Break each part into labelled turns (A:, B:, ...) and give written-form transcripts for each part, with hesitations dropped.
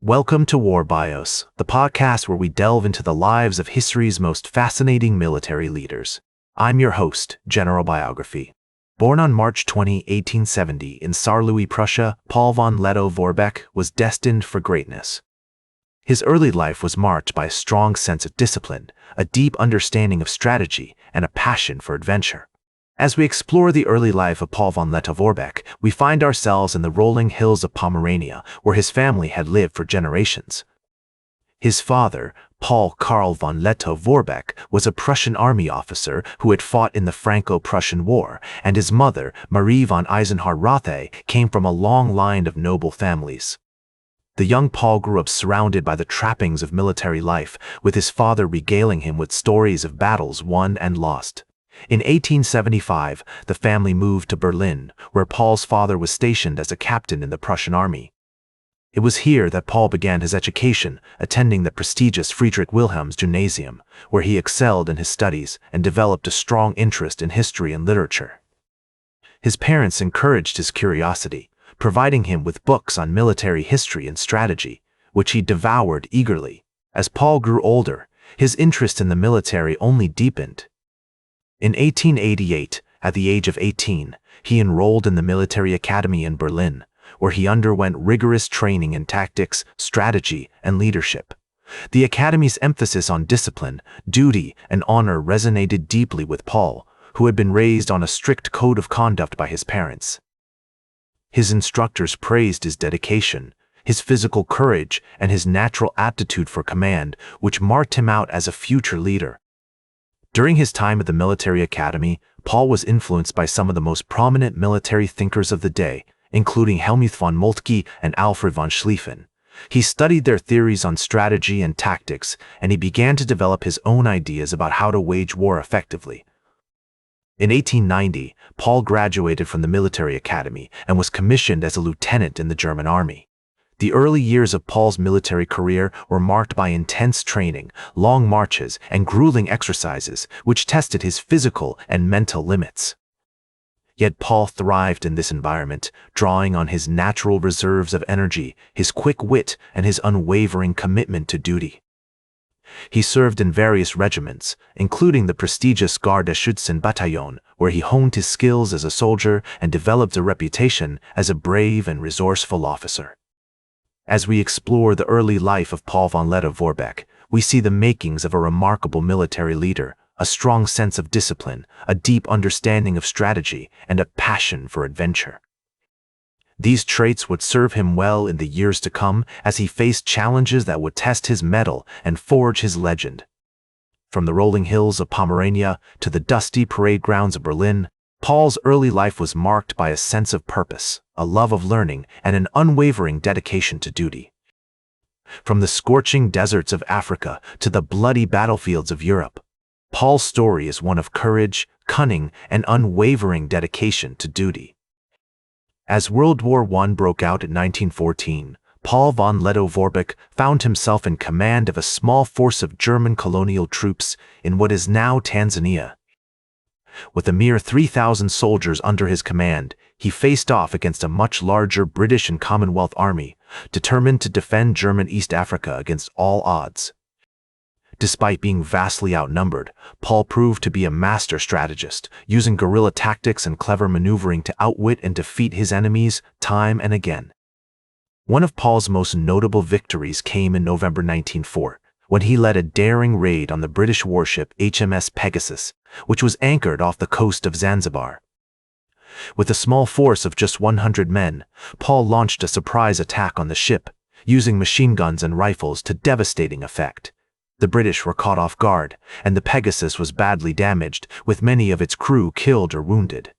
A: Welcome to War Bios, the podcast where we delve into the lives of history's most fascinating military leaders. I'm your host, General Biography. Born on March 20, 1870 in Saarlouis, Prussia, Paul von Lettow-Vorbeck was destined for greatness. His early life was marked by a strong sense of discipline, a deep understanding of strategy, and a passion for adventure. As we explore the early life of Paul von Lettow-Vorbeck, we find ourselves in the rolling hills of Pomerania, where his family had lived for generations. His father, Paul Karl von Lettow-Vorbeck, was a Prussian army officer who had fought in the Franco-Prussian War, and his mother, Marie von Eisenhardt-Rothe, came from a long line of noble families. The young Paul grew up surrounded by the trappings of military life, with his father regaling him with stories of battles won and lost. In 1875, the family moved to Berlin, where Paul's father was stationed as a captain in the Prussian army. It was here that Paul began his education, attending the prestigious Friedrich Wilhelm's Gymnasium, where he excelled in his studies and developed a strong interest in history and literature. His parents encouraged his curiosity, providing him with books on military history and strategy, which he devoured eagerly. As Paul grew older, his interest in the military only deepened. In 1888, at the age of 18, he enrolled in the military academy in Berlin, where he underwent rigorous training in tactics, strategy, and leadership. The academy's emphasis on discipline, duty, and honor resonated deeply with Paul, who had been raised on a strict code of conduct by his parents. His instructors praised his dedication, his physical courage, and his natural aptitude for command, which marked him out as a future leader. During his time at the military academy, Paul was influenced by some of the most prominent military thinkers of the day, including Helmuth von Moltke and Alfred von Schlieffen. He studied their theories on strategy and tactics, and he began to develop his own ideas about how to wage war effectively. In 1890, Paul graduated from the military academy and was commissioned as a lieutenant in the German army. The early years of Paul's military career were marked by intense training, long marches, and grueling exercises, which tested his physical and mental limits. Yet Paul thrived in this environment, drawing on his natural reserves of energy, his quick wit, and his unwavering commitment to duty. He served in various regiments, including the prestigious Gardeschützen Battalion, where he honed his skills as a soldier and developed a reputation as a brave and resourceful officer. As we explore the early life of Paul von Lettow-Vorbeck, we see the makings of a remarkable military leader, a strong sense of discipline, a deep understanding of strategy, and a passion for adventure. These traits would serve him well in the years to come as he faced challenges that would test his mettle and forge his legend. From the rolling hills of Pomerania to the dusty parade grounds of Berlin, Paul's early life was marked by a sense of purpose, a love of learning, and an unwavering dedication to duty. From the scorching deserts of Africa to the bloody battlefields of Europe, Paul's story is one of courage, cunning, and unwavering dedication to duty. As World War I broke out in 1914, Paul von Lettow-Vorbeck found himself in command of a small force of German colonial troops in what is now Tanzania. With a mere 3,000 soldiers under his command, he faced off against a much larger British and Commonwealth army, determined to defend German East Africa against all odds. Despite being vastly outnumbered, Paul proved to be a master strategist, using guerrilla tactics and clever maneuvering to outwit and defeat his enemies time and again. One of Paul's most notable victories came in November 1904, when he led a daring raid on the British warship HMS Pegasus, which was anchored off the coast of Zanzibar. With a small force of just 100 men, Paul launched a surprise attack on the ship, using machine guns and rifles to devastating effect. The British were caught off guard, and the Pegasus was badly damaged, with many of its crew killed or wounded.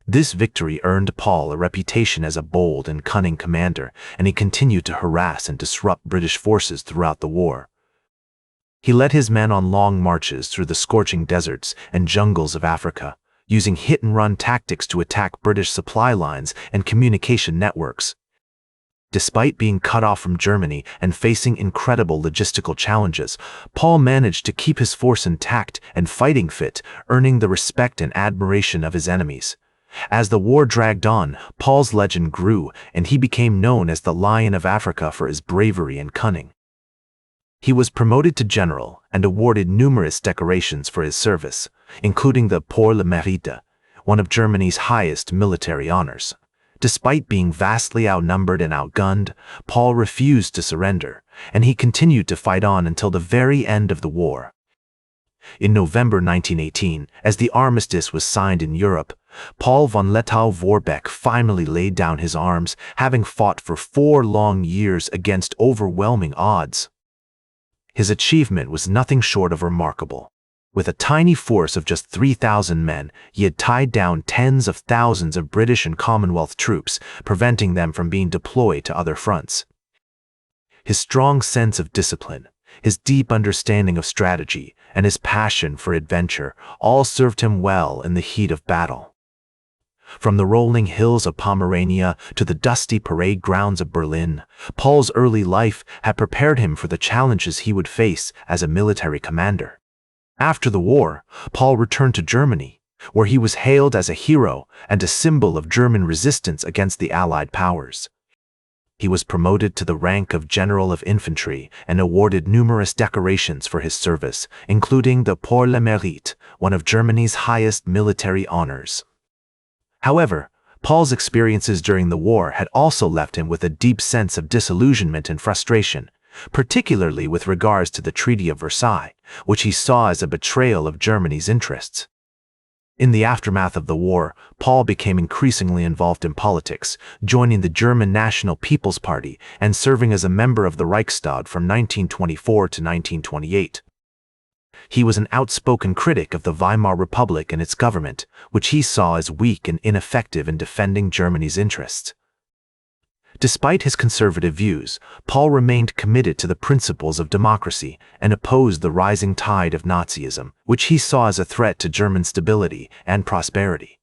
A: This victory earned Paul a reputation as a bold and cunning commander, and he continued to harass and disrupt British forces throughout the war. He led his men on long marches through the scorching deserts and jungles of Africa, using hit-and-run tactics to attack British supply lines and communication networks. Despite being cut off from Germany and facing incredible logistical challenges, Paul managed to keep his force intact and fighting fit, earning the respect and admiration of his enemies. As the war dragged on, Paul's legend grew, and he became known as the Lion of Africa for his bravery and cunning. He was promoted to general and awarded numerous decorations for his service, including the Pour le Mérite, one of Germany's highest military honors. Despite being vastly outnumbered and outgunned, Paul refused to surrender, and he continued to fight on until the very end of the war. In November 1918, as the armistice was signed in Europe, Paul von Lettow-Vorbeck finally laid down his arms, having fought for 4 long years against overwhelming odds. His achievement was nothing short of remarkable. With a tiny force of just 3,000 men, he had tied down tens of thousands of British and Commonwealth troops, preventing them from being deployed to other fronts. His strong sense of discipline, his deep understanding of strategy, and his passion for adventure all served him well in the heat of battle. From the rolling hills of Pomerania to the dusty parade grounds of Berlin, Paul's early life had prepared him for the challenges he would face as a military commander. After the war, Paul returned to Germany, where he was hailed as a hero and a symbol of German resistance against the Allied powers. He was promoted to the rank of General of Infantry and awarded numerous decorations for his service, including the Pour le Mérite, one of Germany's highest military honors. However, Paul's experiences during the war had also left him with a deep sense of disillusionment and frustration, particularly with regards to the Treaty of Versailles, which he saw as a betrayal of Germany's interests. In the aftermath of the war, Paul became increasingly involved in politics, joining the German National People's Party and serving as a member of the Reichstag from 1924 to 1928. He was an outspoken critic of the Weimar Republic and its government, which he saw as weak and ineffective in defending Germany's interests. Despite his conservative views, Paul remained committed to the principles of democracy and opposed the rising tide of Nazism, which he saw as a threat to German stability and prosperity.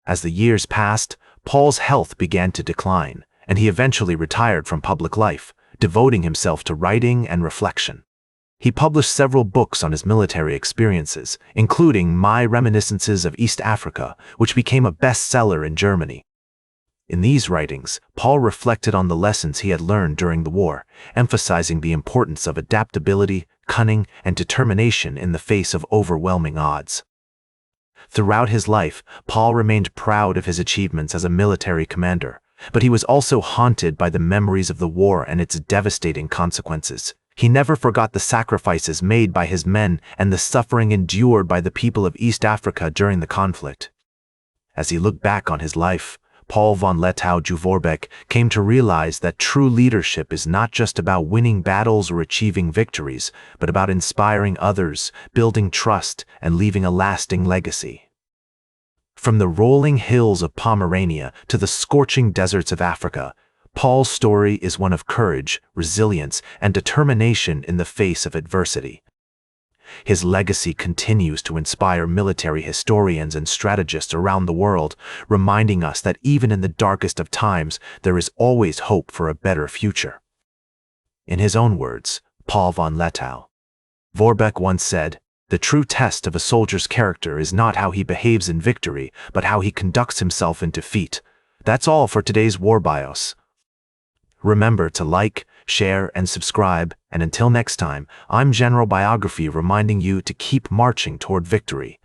A: As the years passed, Paul's health began to decline, and he eventually retired from public life, devoting himself to writing and reflection. He published several books on his military experiences, including My Reminiscences of East Africa, which became a bestseller in Germany. In these writings, Paul reflected on the lessons he had learned during the war, emphasizing the importance of adaptability, cunning, and determination in the face of overwhelming odds. Throughout his life, Paul remained proud of his achievements as a military commander, but he was also haunted by the memories of the war and its devastating consequences. He never forgot the sacrifices made by his men and the suffering endured by the people of East Africa during the conflict. As he looked back on his life, Paul von Lettow-Vorbeck came to realize that true leadership is not just about winning battles or achieving victories, but about inspiring others, building trust, and leaving a lasting legacy. From the rolling hills of Pomerania to the scorching deserts of Africa, Paul's story is one of courage, resilience, and determination in the face of adversity. His legacy continues to inspire military historians and strategists around the world, reminding us that even in the darkest of times, there is always hope for a better future. In his own words, Paul von Lettow-Vorbeck once said, "The true test of a soldier's character is not how he behaves in victory, but how he conducts himself in defeat." That's all for today's War Bios. Remember to like, share, and subscribe, and until next time, I'm General Biography reminding you to keep marching toward victory.